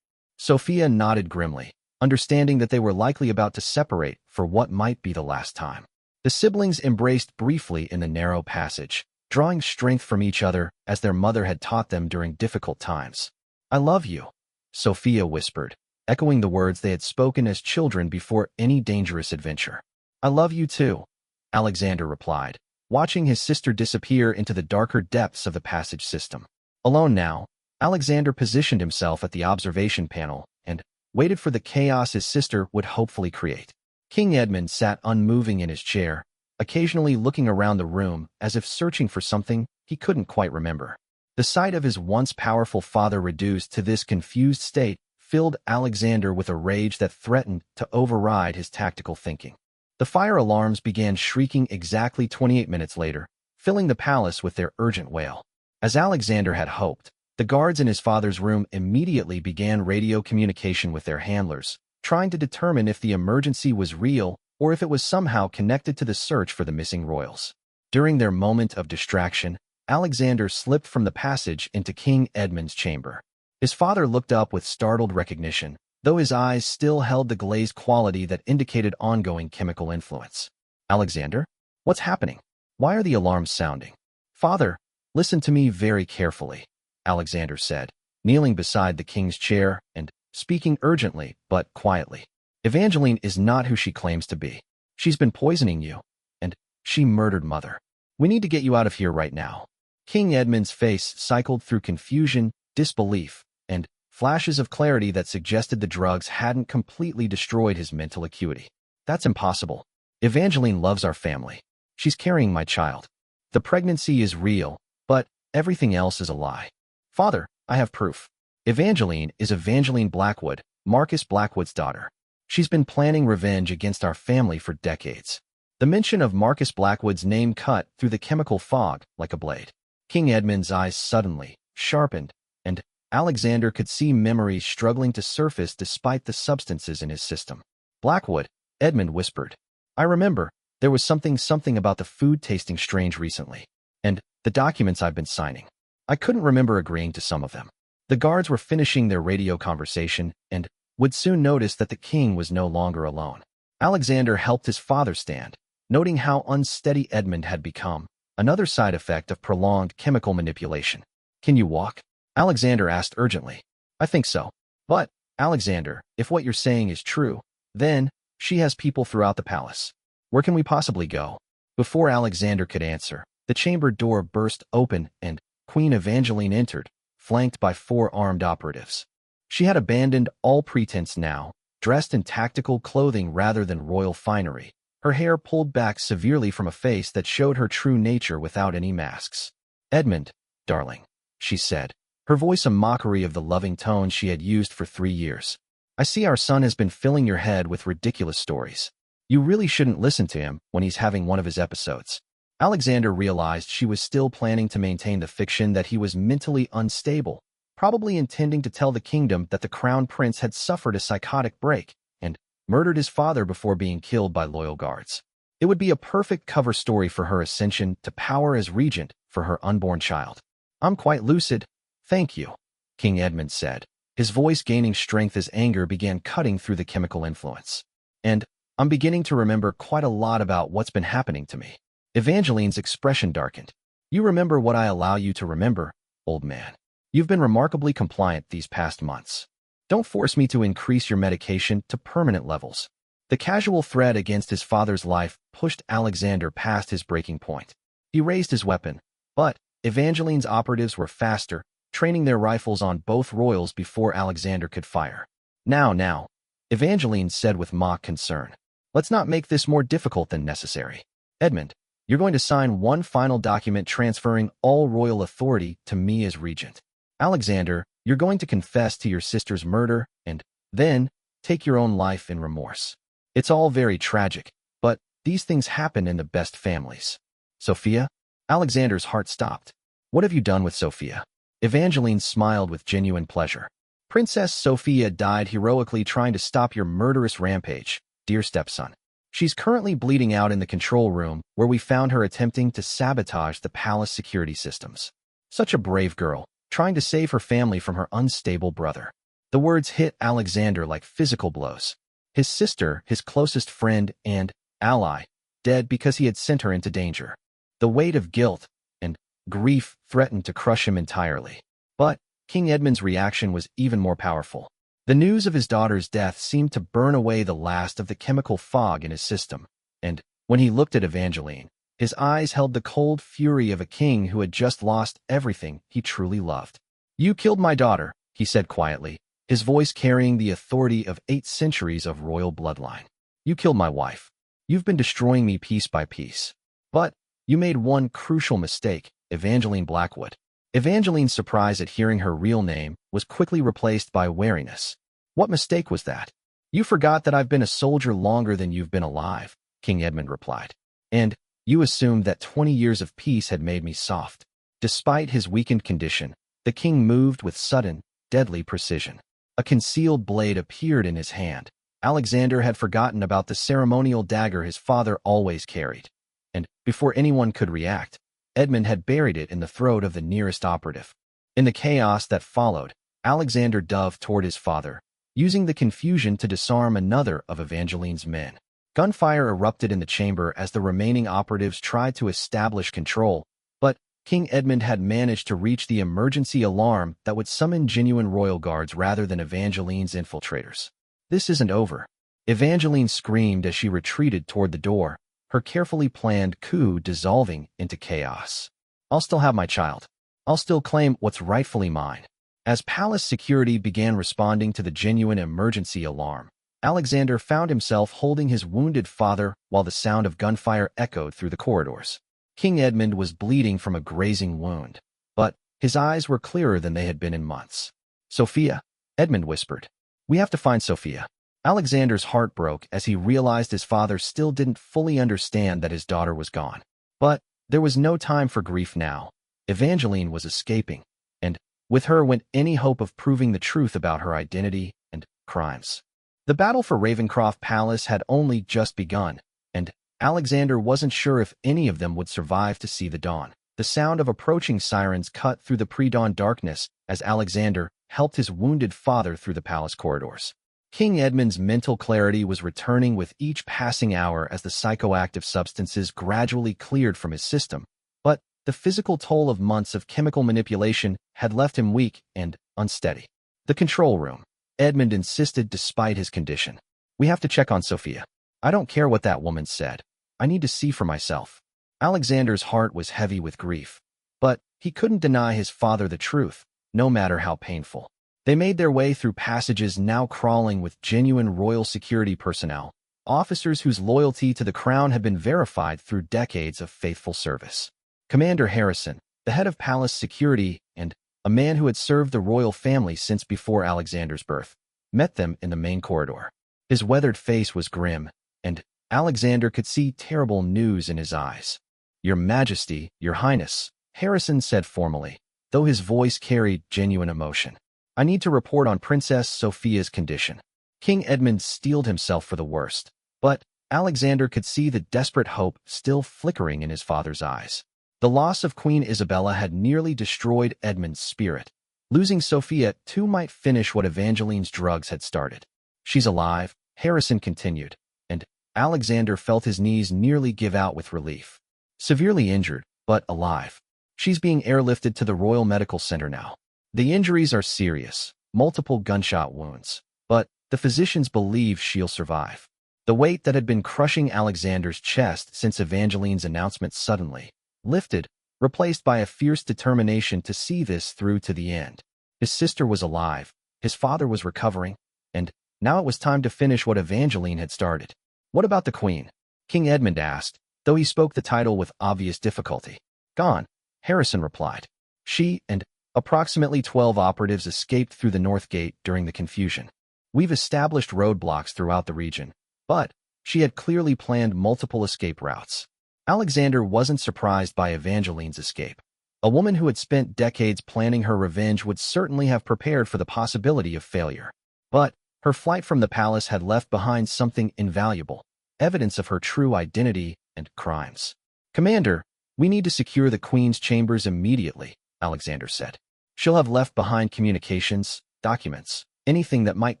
Sophia nodded grimly, understanding that they were likely about to separate for what might be the last time. The siblings embraced briefly in the narrow passage, drawing strength from each other as their mother had taught them during difficult times. "I love you," Sophia whispered, echoing the words they had spoken as children before any dangerous adventure. "I love you too," Alexander replied, watching his sister disappear into the darker depths of the passage system. Alone now, Alexander positioned himself at the observation panel and waited for the chaos his sister would hopefully create. King Edmund sat unmoving in his chair, occasionally looking around the room as if searching for something he couldn't quite remember. The sight of his once powerful father reduced to this confused state filled Alexander with a rage that threatened to override his tactical thinking. The fire alarms began shrieking exactly 28 minutes later, filling the palace with their urgent wail. As Alexander had hoped, the guards in his father's room immediately began radio communication with their handlers, trying to determine if the emergency was real or if it was somehow connected to the search for the missing royals. During their moment of distraction, Alexander slipped from the passage into King Edmund's chamber. His father looked up with startled recognition, though his eyes still held the glazed quality that indicated ongoing chemical influence. "Alexander? What's happening? Why are the alarms sounding?" "Father, listen to me very carefully," Alexander said, kneeling beside the king's chair and speaking urgently but quietly. "Evangeline is not who she claims to be. She's been poisoning you, and she murdered Mother. We need to get you out of here right now." King Edmund's face cycled through confusion, disbelief, and flashes of clarity that suggested the drugs hadn't completely destroyed his mental acuity. "That's impossible. Evangeline loves our family. She's carrying my child. The pregnancy is real, but everything else is a lie. Father, I have proof. Evangeline is Evangeline Blackwood, Marcus Blackwood's daughter. She's been planning revenge against our family for decades." The mention of Marcus Blackwood's name cut through the chemical fog like a blade. King Edmund's eyes suddenly sharpened, and Alexander could see memories struggling to surface despite the substances in his system. "Blackwood," Edmund whispered. "I remember, there was something about the food tasting strange recently. And the documents I've been signing. I couldn't remember agreeing to some of them." The guards were finishing their radio conversation and would soon notice that the king was no longer alone. Alexander helped his father stand, noting how unsteady Edmund had become, another side effect of prolonged chemical manipulation. "Can you walk?" Alexander asked urgently. "I think so. But, Alexander, if what you're saying is true, then she has people throughout the palace. Where can we possibly go?" Before Alexander could answer, the chamber door burst open and Queen Evangeline entered, flanked by 4 armed operatives. She had abandoned all pretense now, dressed in tactical clothing rather than royal finery, her hair pulled back severely from a face that showed her true nature without any masks. "Edmund, darling," she said, her voice a mockery of the loving tone she had used for 3 years. "I see our son has been filling your head with ridiculous stories. You really shouldn't listen to him when he's having one of his episodes." Alexander realized she was still planning to maintain the fiction that he was mentally unstable, probably intending to tell the kingdom that the crown prince had suffered a psychotic break and murdered his father before being killed by loyal guards. It would be a perfect cover story for her ascension to power as regent for her unborn child. "I'm quite lucid, thank you," King Edmund said, his voice gaining strength as anger began cutting through the chemical influence. "And I'm beginning to remember quite a lot about what's been happening to me." Evangeline's expression darkened. "You remember what I allow you to remember, old man. You've been remarkably compliant these past months. Don't force me to increase your medication to permanent levels." The casual threat against his father's life pushed Alexander past his breaking point. He raised his weapon, but Evangeline's operatives were faster, training their rifles on both royals before Alexander could fire. Now, Evangeline said with mock concern. "Let's not make this more difficult than necessary. Edmund, you're going to sign one final document transferring all royal authority to me as regent. Alexander, you're going to confess to your sister's murder and then take your own life in remorse. It's all very tragic, but these things happen in the best families." "Sophia?" Alexander's heart stopped. "What have you done with Sophia?" Evangeline smiled with genuine pleasure. "Princess Sophia died heroically trying to stop your murderous rampage, dear stepson. She's currently bleeding out in the control room where we found her attempting to sabotage the palace security systems. Such a brave girl, trying to save her family from her unstable brother." The words hit Alexander like physical blows. His sister, his closest friend and ally, dead because he had sent her into danger. The weight of guilt and grief threatened to crush him entirely. But King Edmund's reaction was even more powerful. The news of his daughter's death seemed to burn away the last of the chemical fog in his system, and when he looked at Evangeline, his eyes held the cold fury of a king who had just lost everything he truly loved. "You killed my daughter," he said quietly, his voice carrying the authority of 8 centuries of royal bloodline. "You killed my wife. You've been destroying me piece by piece. But you made one crucial mistake, Evangeline Blackwood." Evangeline's surprise at hearing her real name was quickly replaced by wariness. "What mistake was that?" "You forgot that I've been a soldier longer than you've been alive," King Edmund replied. "And you assumed that 20 years of peace had made me soft." Despite his weakened condition, the king moved with sudden, deadly precision. A concealed blade appeared in his hand. Alexander had forgotten about the ceremonial dagger his father always carried. And before anyone could react, Edmund had buried it in the throat of the nearest operative. In the chaos that followed, Alexander dove toward his father, using the confusion to disarm another of Evangeline's men. Gunfire erupted in the chamber as the remaining operatives tried to establish control, but King Edmund had managed to reach the emergency alarm that would summon genuine royal guards rather than Evangeline's infiltrators. "This isn't over." Evangeline screamed as she retreated toward the door, her carefully planned coup dissolving into chaos. "I'll still have my child. I'll still claim what's rightfully mine." As palace security began responding to the genuine emergency alarm, Alexander found himself holding his wounded father while the sound of gunfire echoed through the corridors. King Edmund was bleeding from a grazing wound, but his eyes were clearer than they had been in months. "Sophia," Edmund whispered. "We have to find Sophia." Alexander's heart broke as he realized his father still didn't fully understand that his daughter was gone. But there was no time for grief now. Evangeline was escaping, and with her went any hope of proving the truth about her identity and crimes. The battle for Ravencroft Palace had only just begun, and Alexander wasn't sure if any of them would survive to see the dawn. The sound of approaching sirens cut through the pre-dawn darkness as Alexander helped his wounded father through the palace corridors. King Edmund's mental clarity was returning with each passing hour as the psychoactive substances gradually cleared from his system, but the physical toll of months of chemical manipulation had left him weak and unsteady. The control room. Edmund insisted despite his condition. "We have to check on Sophia. I don't care what that woman said. I need to see for myself." Alexander's heart was heavy with grief, but he couldn't deny his father the truth, no matter how painful. They made their way through passages now crawling with genuine royal security personnel, officers whose loyalty to the crown had been verified through decades of faithful service. Commander Harrison, the head of palace security and a man who had served the royal family since before Alexander's birth, met them in the main corridor. His weathered face was grim, and Alexander could see terrible news in his eyes. "Your Majesty, Your Highness," Harrison said formally, though his voice carried genuine emotion. "I need to report on Princess Sophia's condition." King Edmund steeled himself for the worst, but Alexander could see the desperate hope still flickering in his father's eyes. The loss of Queen Isabella had nearly destroyed Edmund's spirit. Losing Sophia too might finish what Evangeline's drugs had started. "She's alive," Harrison continued, and Alexander felt his knees nearly give out with relief. "Severely injured, but alive. She's being airlifted to the Royal Medical Center now. The injuries are serious, multiple gunshot wounds, but the physicians believe she'll survive." The weight that had been crushing Alexander's chest since Evangeline's announcement suddenly lifted, replaced by a fierce determination to see this through to the end. His sister was alive, his father was recovering, and now it was time to finish what Evangeline had started. "What about the Queen?" King Edmund asked, though he spoke the title with obvious difficulty. "Gone," Harrison replied. "She and approximately 12 operatives escaped through the North Gate during the confusion. We've established roadblocks throughout the region, but she had clearly planned multiple escape routes." Alexander wasn't surprised by Evangeline's escape. A woman who had spent decades planning her revenge would certainly have prepared for the possibility of failure. But her flight from the palace had left behind something invaluable, evidence of her true identity and crimes. "Commander, we need to secure the Queen's chambers immediately," Alexander said. "She'll have left behind communications, documents, anything that might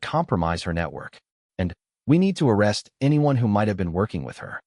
compromise her network. And we need to arrest anyone who might have been working with her."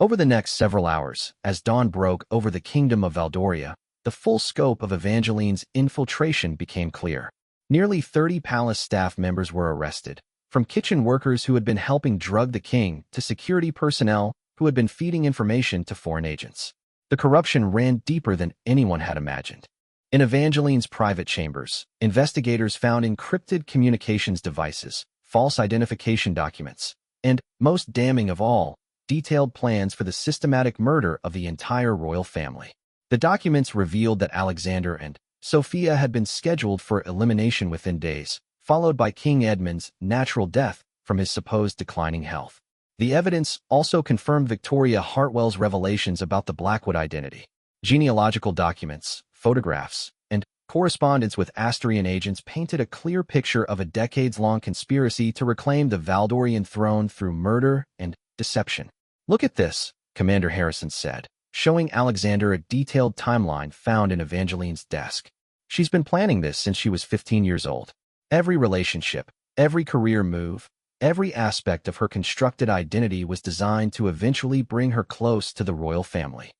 Over the next several hours, as dawn broke over the kingdom of Valdoria, the full scope of Evangeline's infiltration became clear. Nearly 30 palace staff members were arrested, from kitchen workers who had been helping drug the king to security personnel who had been feeding information to foreign agents. The corruption ran deeper than anyone had imagined. In Evangeline's private chambers, investigators found encrypted communications devices, false identification documents, and, most damning of all, detailed plans for the systematic murder of the entire royal family. The documents revealed that Alexander and Sophia had been scheduled for elimination within days, followed by King Edmund's natural death from his supposed declining health. The evidence also confirmed Victoria Hartwell's revelations about the Blackwood identity. Genealogical documents, photographs, and correspondence with Asturian agents painted a clear picture of a decades-long conspiracy to reclaim the Valdorian throne through murder and deception. "Look at this," Commander Harrison said, showing Alexander a detailed timeline found in Evangeline's desk. "She's been planning this since she was 15 years old. Every relationship, every career move, every aspect of her constructed identity was designed to eventually bring her close to the royal family."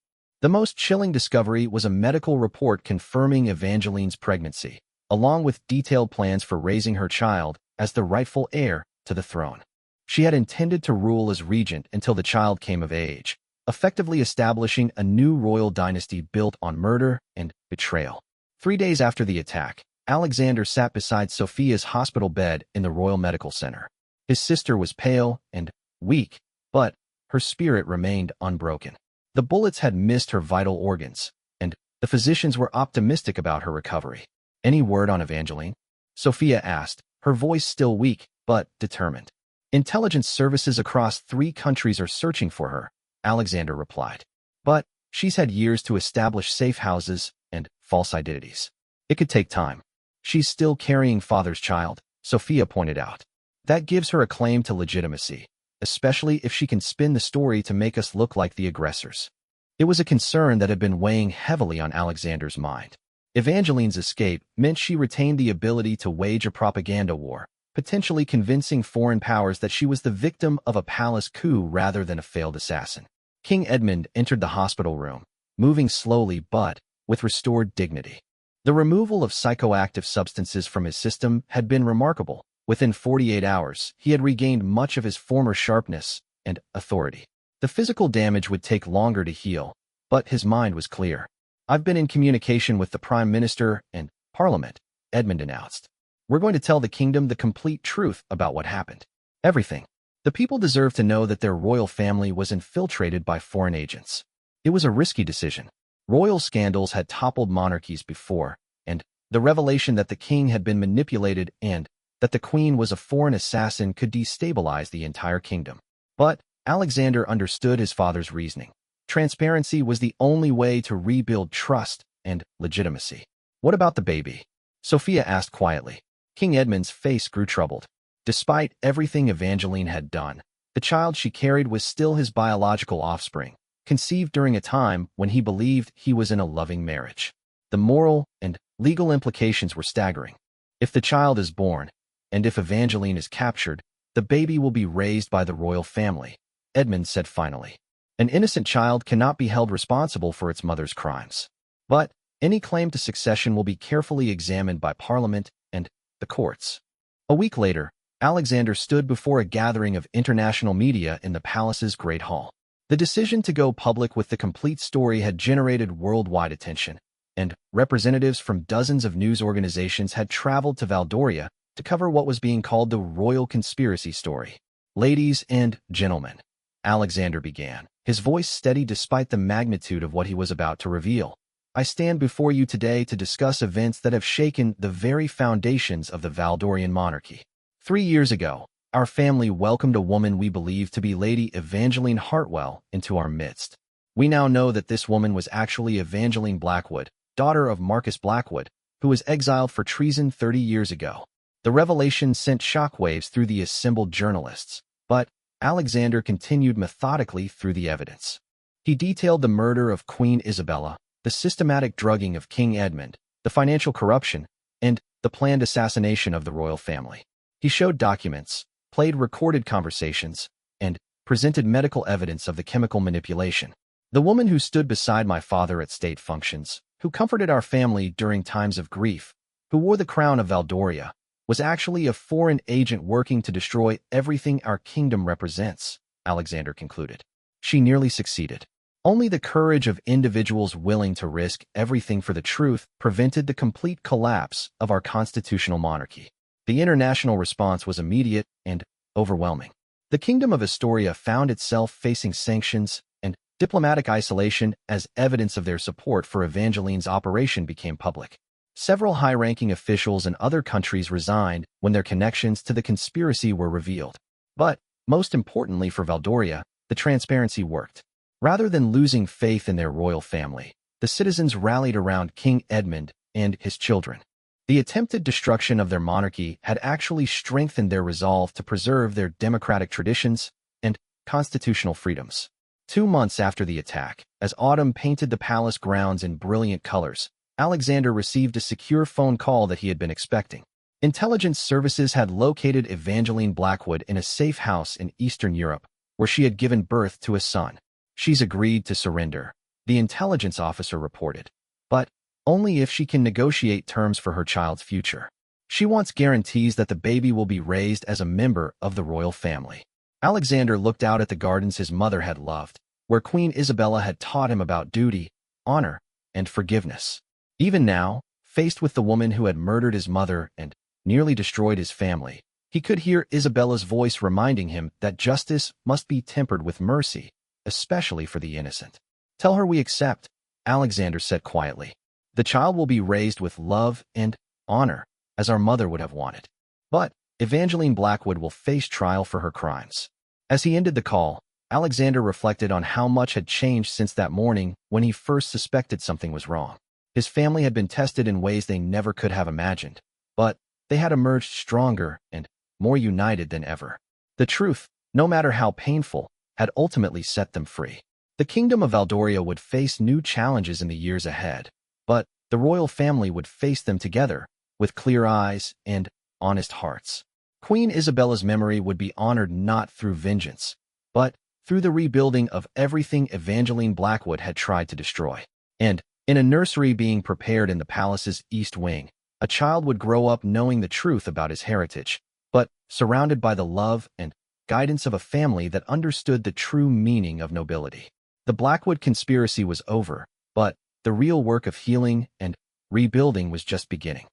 The most chilling discovery was a medical report confirming Evangeline's pregnancy, along with detailed plans for raising her child as the rightful heir to the throne. She had intended to rule as regent until the child came of age, effectively establishing a new royal dynasty built on murder and betrayal. 3 days after the attack, Alexander sat beside Sophia's hospital bed in the Royal Medical Center. His sister was pale and weak, but her spirit remained unbroken. The bullets had missed her vital organs, and the physicians were optimistic about her recovery. "Any word on Evangeline?" Sophia asked, her voice still weak but determined. "Intelligence services across 3 countries are searching for her," Alexander replied. "But she's had years to establish safe houses and false identities. It could take time. She's still carrying father's child," Sophia pointed out. "That gives her a claim to legitimacy, especially if she can spin the story to make us look like the aggressors." It was a concern that had been weighing heavily on Alexander's mind. Evangeline's escape meant she retained the ability to wage a propaganda war, potentially convincing foreign powers that she was the victim of a palace coup rather than a failed assassin. King Edmund entered the hospital room, moving slowly but with restored dignity. The removal of psychoactive substances from his system had been remarkable. Within 48 hours, he had regained much of his former sharpness and authority. The physical damage would take longer to heal, but his mind was clear. "I've been in communication with the Prime Minister and Parliament," Edmund announced. "We're going to tell the kingdom the complete truth about what happened. Everything." The people deserved to know that their royal family was infiltrated by foreign agents. It was a risky decision. Royal scandals had toppled monarchies before, and the revelation that the king had been manipulated and that the queen was a foreign assassin could destabilize the entire kingdom. But Alexander understood his father's reasoning. Transparency was the only way to rebuild trust and legitimacy. "What about the baby?" Sophia asked quietly. King Edmund's face grew troubled. Despite everything Evangeline had done, the child she carried was still his biological offspring, conceived during a time when he believed he was in a loving marriage. The moral and legal implications were staggering. If the child is born, and if Evangeline is captured, the baby will be raised by the royal family, Edmund said finally. An innocent child cannot be held responsible for its mother's crimes. But any claim to succession will be carefully examined by Parliament and the courts. A week later, Alexander stood before a gathering of international media in the palace's Great Hall. The decision to go public with the complete story had generated worldwide attention, and representatives from dozens of news organizations had traveled to Valdoria to cover what was being called the royal conspiracy story. "Ladies and gentlemen," Alexander began, his voice steady despite the magnitude of what he was about to reveal. "I stand before you today to discuss events that have shaken the very foundations of the Valdorian monarchy. 3 years ago, our family welcomed a woman we believed to be Lady Evangeline Hartwell into our midst. We now know that this woman was actually Evangeline Blackwood, daughter of Marcus Blackwood, who was exiled for treason 30 years ago." The revelation sent shockwaves through the assembled journalists, but Alexander continued methodically through the evidence. He detailed the murder of Queen Isabella, the systematic drugging of King Edmund, the financial corruption, and the planned assassination of the royal family. He showed documents, played recorded conversations, and presented medical evidence of the chemical manipulation. "The woman who stood beside my father at state functions, who comforted our family during times of grief, who wore the crown of Valdoria, was actually a foreign agent working to destroy everything our kingdom represents," Alexander concluded. She nearly succeeded. Only the courage of individuals willing to risk everything for the truth prevented the complete collapse of our constitutional monarchy. The international response was immediate and overwhelming. The Kingdom of Astoria found itself facing sanctions and diplomatic isolation as evidence of their support for Evangeline's operation became public. Several high-ranking officials in other countries resigned when their connections to the conspiracy were revealed. But, most importantly for Valdoria, the transparency worked. Rather than losing faith in their royal family, the citizens rallied around King Edmund and his children. The attempted destruction of their monarchy had actually strengthened their resolve to preserve their democratic traditions and constitutional freedoms. 2 months after the attack, as autumn painted the palace grounds in brilliant colors, Alexander received a secure phone call that he had been expecting. Intelligence services had located Evangeline Blackwood in a safe house in Eastern Europe, where she had given birth to a son. "She's agreed to surrender," the intelligence officer reported, "but only if she can negotiate terms for her child's future. She wants guarantees that the baby will be raised as a member of the royal family." Alexander looked out at the gardens his mother had loved, where Queen Isabella had taught him about duty, honor, and forgiveness. Even now, faced with the woman who had murdered his mother and nearly destroyed his family, he could hear Isabella's voice reminding him that justice must be tempered with mercy, especially for the innocent. "Tell her we accept," Alexander said quietly. "The child will be raised with love and honor, as our mother would have wanted. But Evangeline Blackwood will face trial for her crimes." As he ended the call, Alexander reflected on how much had changed since that morning when he first suspected something was wrong. His family had been tested in ways they never could have imagined, but they had emerged stronger and more united than ever. The truth, no matter how painful, had ultimately set them free. The Kingdom of Valdoria would face new challenges in the years ahead, but the royal family would face them together, with clear eyes and honest hearts. Queen Isabella's memory would be honored not through vengeance, but through the rebuilding of everything Evangeline Blackwood had tried to destroy. And in a nursery being prepared in the palace's east wing, a child would grow up knowing the truth about his heritage, but surrounded by the love and guidance of a family that understood the true meaning of nobility. The Blackwood conspiracy was over, but the real work of healing and rebuilding was just beginning.